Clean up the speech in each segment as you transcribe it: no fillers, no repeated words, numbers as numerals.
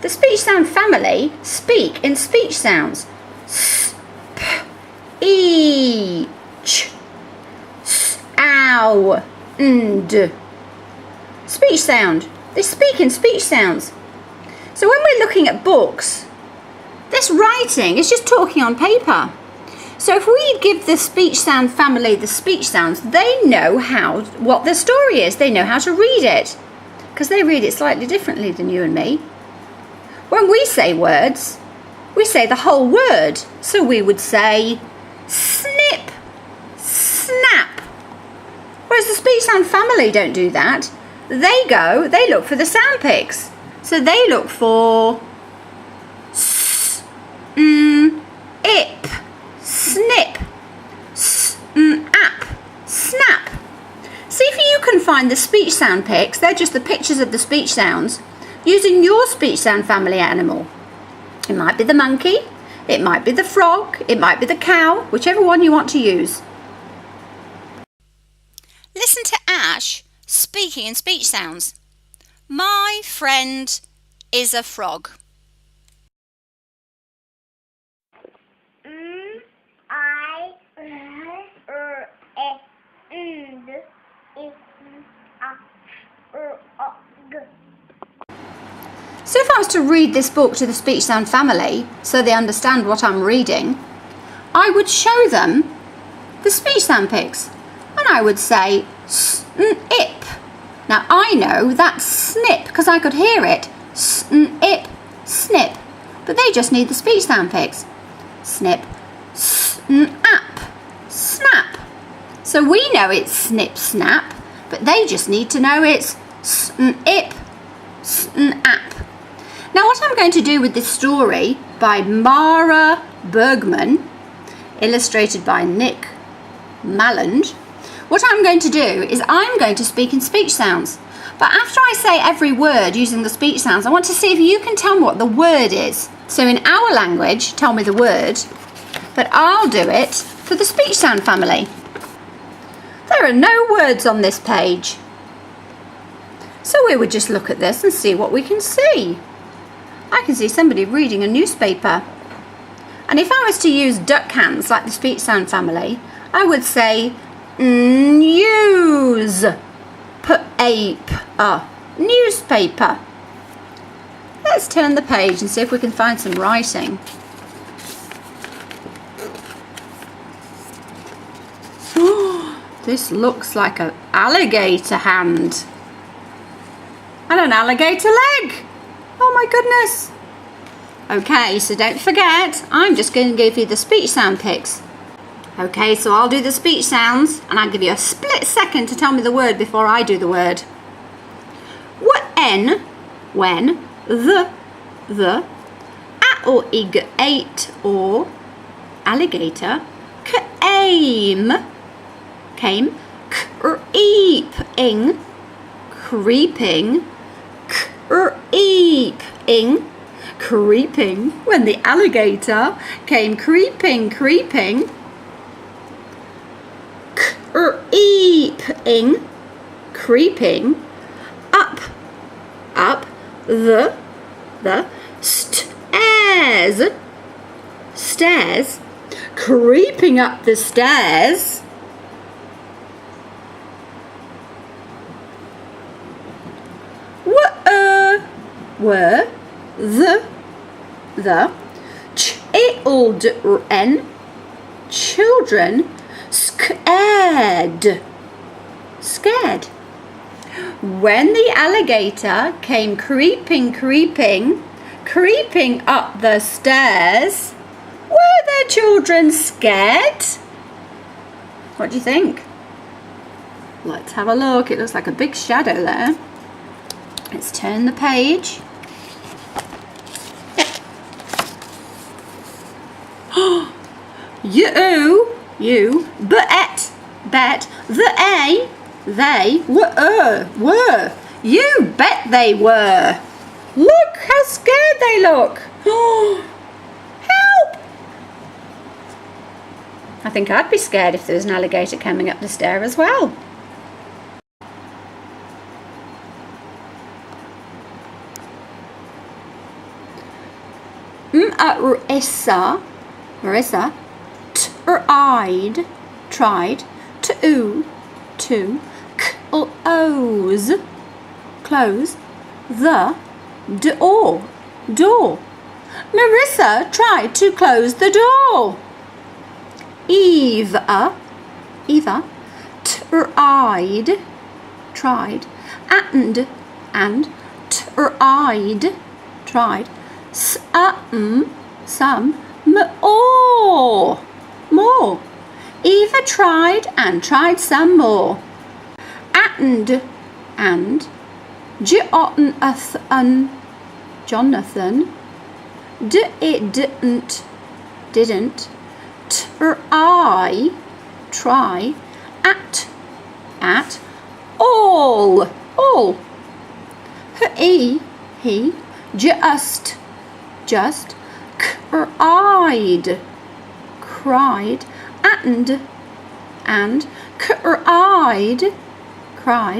The speech sound family speak in speech sounds. S, p, e, ch, s, ow, d. Speech sound. They speak in speech sounds. So when we're looking at books, this writing is just talking on paper. So if we give the speech sound family the speech sounds, they know what the story is. They know how to read it, because they read it slightly differently than you and me. When we say words, we say the whole word. So we would say snip, snap. Whereas the speech sound family don't do that. They look for the sound pics. So they look for s, ip, snip, ap, snap. See if you can find the speech sound pics. They're just the pictures of the speech sounds using your speech sound family animal. It might be the monkey, it might be the frog, it might be the cow, whichever one you want to use. Listen to Ash speaking in speech sounds. My friend is a frog. So if I was to read this book to the speech sound family so they understand what I'm reading, I would show them the speech sound pics and I would say snip. Now I know that's snip because I could hear it. Snip, snip. But they just need the speech sound pics. Snip, snap, snap. So we know it's snip, snap, but they just need to know it's snip, snap. Now what I'm going to do with this story by Mara Bergman, illustrated by Nick Malland, what I'm going to do is I'm going to speak in speech sounds. But after I say every word using the speech sounds, I want to see if you can tell me what the word is. So in our language, tell me the word, but I'll do it for the speech sound family. There are no words on this page. So we would just look at this and see what we can see. I can see somebody reading a newspaper. And if I was to use duck hands like the speech sound family, I would say news, newspaper. Let's turn the page and see if we can find some writing. This looks like an alligator hand and an alligator leg. Oh my goodness. Okay, so don't forget, I'm just going to give you the speech sound pics. Okay, so I'll do the speech sounds and I'll give you a split second to tell me the word before I do the word. When, the, at or ig, ate or alligator, came, creeping, creeping, when the alligator came creeping, creeping, up, the stairs, creeping up the stairs, were the children scared. When the alligator came creeping up the stairs, were the children scared? What do you think? Let's have a look. It looks like a big shadow there. Let's turn the page. You, bet, they were. You bet they were. Look how scared they look. Help! I think I'd be scared if there was an alligator coming up the stair as well. Marissa tried to close the door. Marissa tried to close the door. Eva tried and tried some more. Eva tried and tried some more. And Jonathan didn't try at all.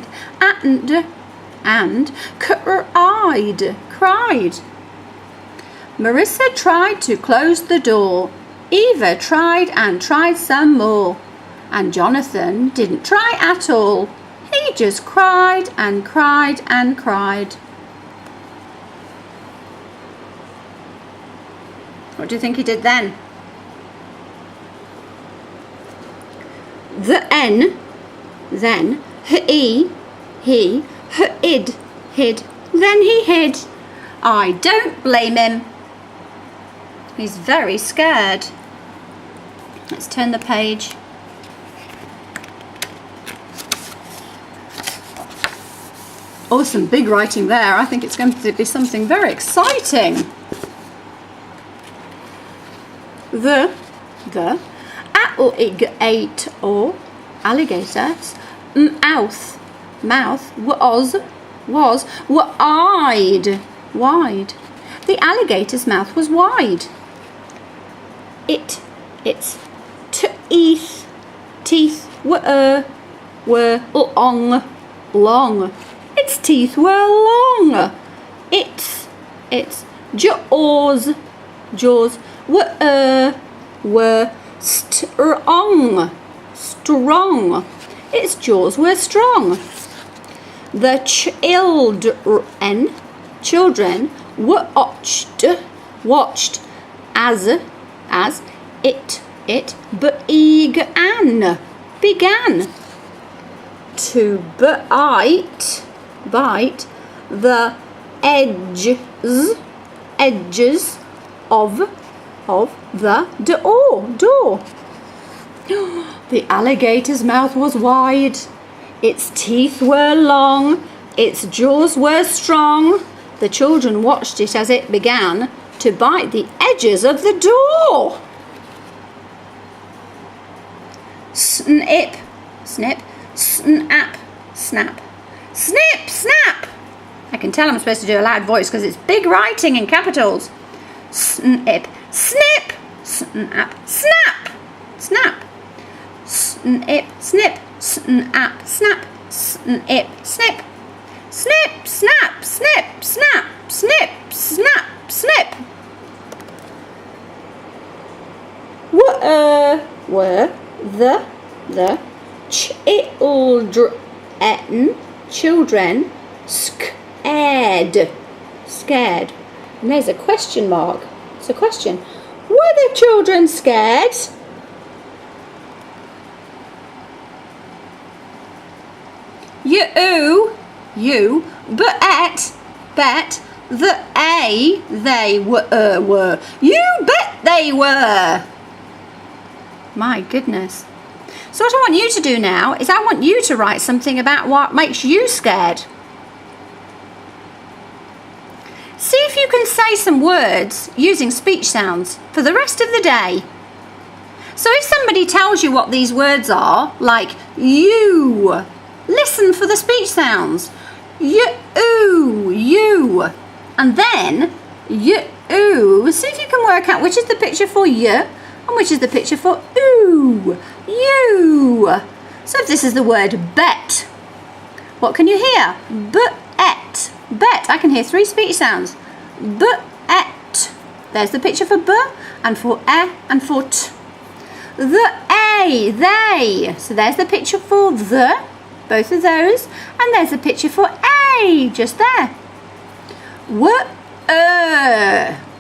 He just cried and cried. Marissa tried to close the door. Eva tried and tried some more. And Jonathan didn't try at all. He just cried and cried and cried. What do you think he did then? Then he hid. Then he hid. I don't blame him. He's very scared. Let's turn the page. Oh, some big writing there. I think it's going to be something very exciting. The alligator's mouth was wide. The alligator's mouth was wide. Its teeth were long. Its teeth were long. Its jaws were strong. Its jaws were strong. The children watched as it began to bite the edges of the door. The alligator's mouth was wide. Its teeth were long. Its jaws were strong. The children watched it as it began to bite the edges of the door. Snip, snip, snap, snap. Snip, snap. I can tell I'm supposed to do a loud voice because it's big writing in capitals. Snip, snip, snap, snap, snap. Snip, snip, snap, snap, snip, snip. Snip, snap, snip, snap, snip, snap, snip. Were the children scared? And there's a question mark. It's a question. Were the children scared? You bet that they were. You bet they were. My goodness. So what I want you to do now is I want you to write something about what makes you scared. See if you can say some words using speech sounds for the rest of the day. So if somebody tells you what these words are, like you, listen for the speech sounds. You, and then you. See if you can work out which is the picture for you and which is the picture for ooh, you. So if this is the word bet, what can you hear? Bet. I can hear 3 speech sounds. Bet. There's the picture for b and for e and for t. The a, they. So there's the picture for the, both of those, and there's the picture for a, just there.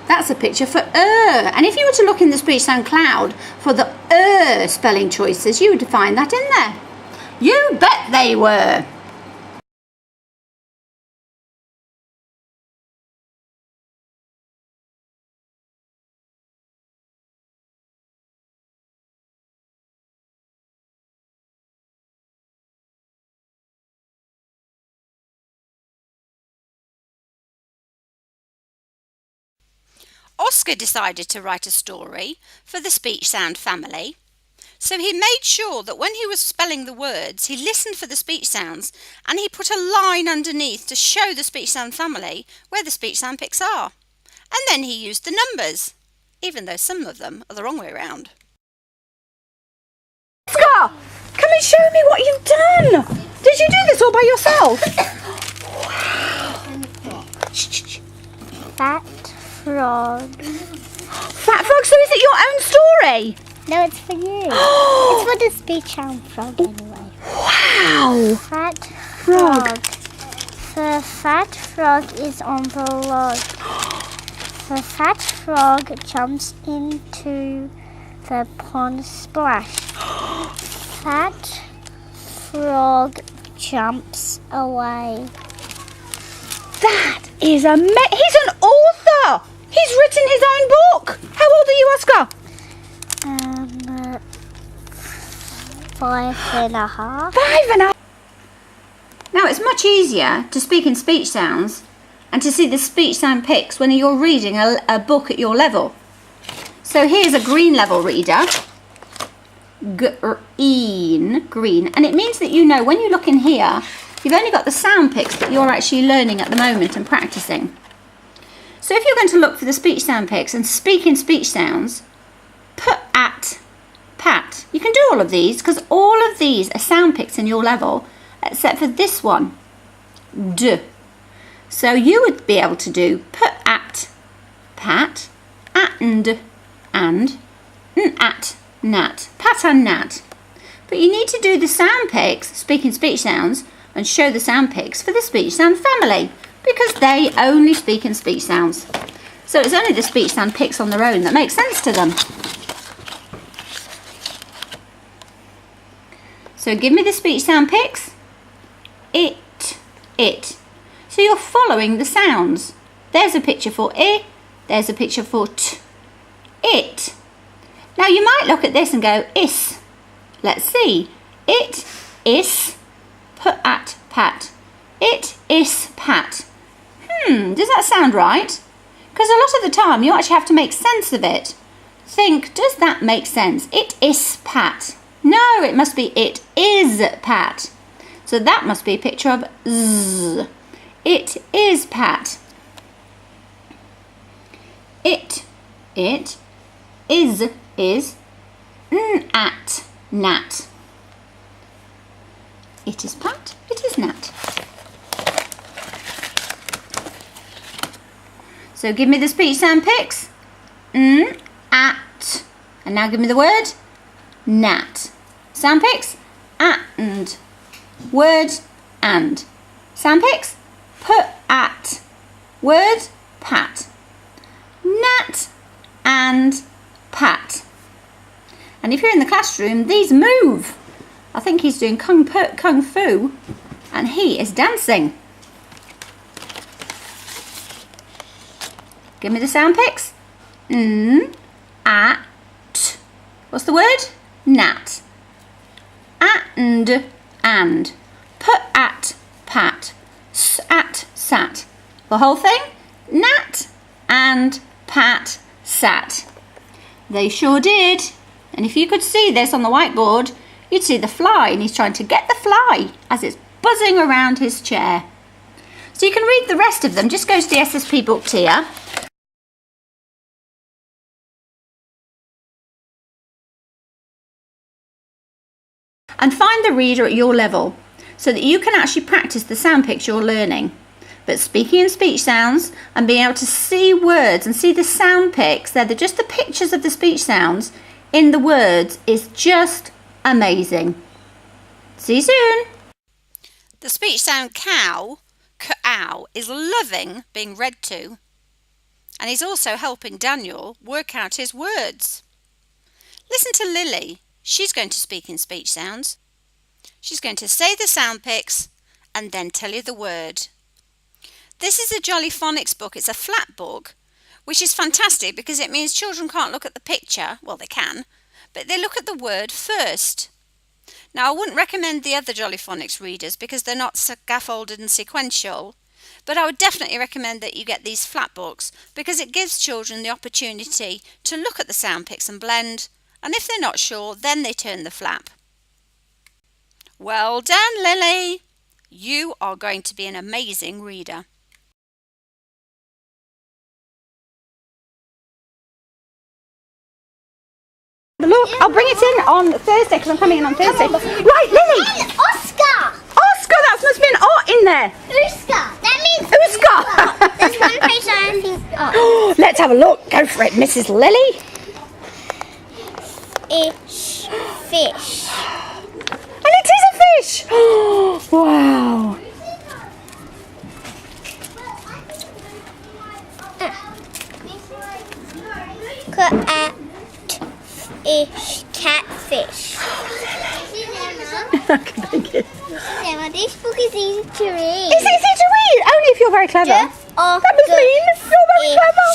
That's a picture for and if you were to look in the speech sound cloud for the spelling choices, you would find that in there. You bet they were. Oscar decided to write a story for the speech sound family. So he made sure that when he was spelling the words, he listened for the speech sounds and he put a line underneath to show the speech sound family where the speech sound pics are. And then he used the numbers, even though some of them are the wrong way around. Oscar, come and show me what you've done. Did you do this all by yourself? Wow. Fat frog. Fat frog, so is it your own story? No, it's for you. It's for the speech sound frog anyway. Wow. Fat frog. The fat frog is on the log. The fat frog jumps into the pond splash. Fat frog jumps away. That is amazing. He's an author. He's written his own book. How old are you, Oscar? 5.5. 5.5. Now it's much easier to speak in speech sounds and to see the speech sound pics when you're reading a book at your level. So here's a green level reader. Green. And it means that you know when you look in here, you've only got the sound pics that you're actually learning at the moment and practicing. So if you're going to look for the speech sound pics and speak in speech sounds, put at, pat. You can do all of these because all of these are sound pics in your level except for this one, d. So you would be able to do put at, pat, and, at, nat, pat and nat. But you need to do the sound pics, speak in speech sounds, and show the sound pics for the speech sound family because they only speak in speech sounds. So it's only the speech sound pics on their own that make sense to them. So give me the speech sound pics. It. So you're following the sounds. There's a picture for I, there's a picture for t. It. Now you might look at this and go is. Let's see. It is put at pat. It is pat. Does that sound right? Because a lot of the time you actually have to make sense of it. Think, does that make sense? It is pat. No, it must be it is pat. So that must be a picture of z. It is pat. It is at nat. It is pat, it is nat. So give me the speech sound pics. At. And now give me the word nat. Sound pics, and. Word and. Sound pics, put at. Word, pat. Nat and pat. And if you're in the classroom, these move. I think he's doing kung fu and he is dancing. Give me the sound pics. At. What's the word? Nat. And. Put at, pat. At, sat. The whole thing? Nat and pat sat. They sure did. And if you could see this on the whiteboard, you'd see the fly, and he's trying to get the fly as it's buzzing around his chair. So you can read the rest of them. Just go to the SSP book tier. And find the reader at your level so that you can actually practice the sound pics you're learning. But speaking in speech sounds and being able to see words and see the sound pics, they're just the pictures of the speech sounds in the words, is just amazing. See you soon. The speech sound cow, cow, is loving being read to. And he's also helping Daniel work out his words. Listen to Lily. She's going to speak in speech sounds. She's going to say the sound pics and then tell you the word. This is a Jolly Phonics book. It's a flat book, which is fantastic because it means children can't look at the picture. Well, they can, but they look at the word first. Now, I wouldn't recommend the other Jolly Phonics readers because they're not scaffolded and sequential, but I would definitely recommend that you get these flat books because it gives children the opportunity to look at the sound pics and blend, and if they're not sure, then they turn the flap. Well done, Lily. You are going to be an amazing reader. Look, I'll bring it in on Thursday because I'm coming in on Thursday. Right, Lily! Oscar! Oscar, that must be an art in there. Oscar! That means Oscar! There's one page that I think. Oh. Let's have a look. Go for it, Mrs. Lily. Fish. And it is a fish! Wow. Catfish. Okay, thank you. Emma, this book is easy to read. It's easy to read, only if you're very clever. That was mean. You're very clever.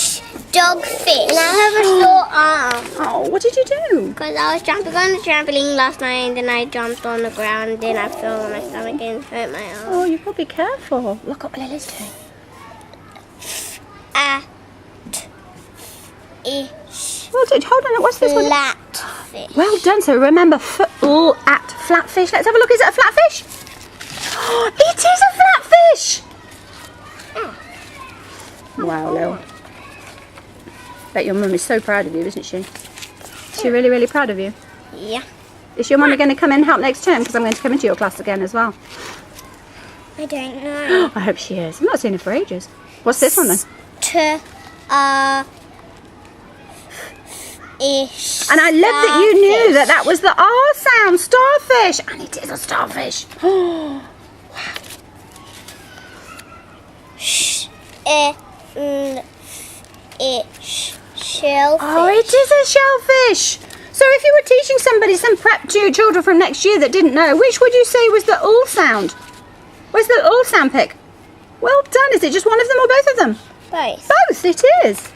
Dogfish. And I have a sore arm. Oh, what did you do? Because I was jumping on the trampoline last night and then I jumped on the ground and then I fell on my stomach and hurt my arm. Oh, you've got to be careful. Look what Lily's doing. Well done. Hold on, what's this one? Flatfish. Well done. So remember, at flatfish. Let's have a look. Is it a flatfish? It is a flatfish. Wow, Lil. Bet your mum is so proud of you, isn't she? Is she really, really proud of you? Yeah. Is your mummy going to come in and help next term? Because I'm going to come into your class again as well. I don't know. I hope she is. I've not seen her for ages. What's this one then? And I love that you knew that was the R sound, starfish. And it is a starfish. Oh, wow. Shellfish. Oh, it is a shellfish. So if you were teaching somebody, some prep children from next year that didn't know, which would you say was the all sound? Where's the all sound pick? Well done. Is it just one of them or both of them? Both. Both, it is.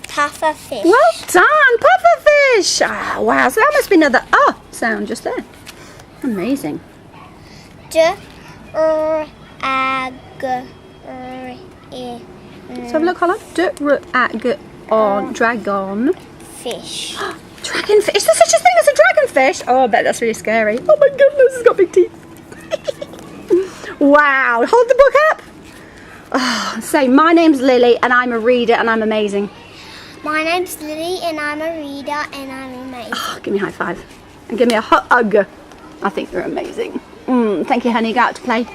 Pufferfish. Well done, pufferfish. Ah, wow, so that must be another sound just there. Amazing. Let's have a look, hold on. Dragon. Fish. Dragonfish. Is there such a thing as a dragonfish? Oh, I bet that's really scary. Oh my goodness, it's got big teeth. Wow, hold the book up. Oh, say, my name's Lily and I'm a reader and I'm amazing. My name's Lily and I'm a reader and I'm amazing. Oh, give me a high five. And give me a hug. I think you're amazing. Thank you, honey. Go out to play.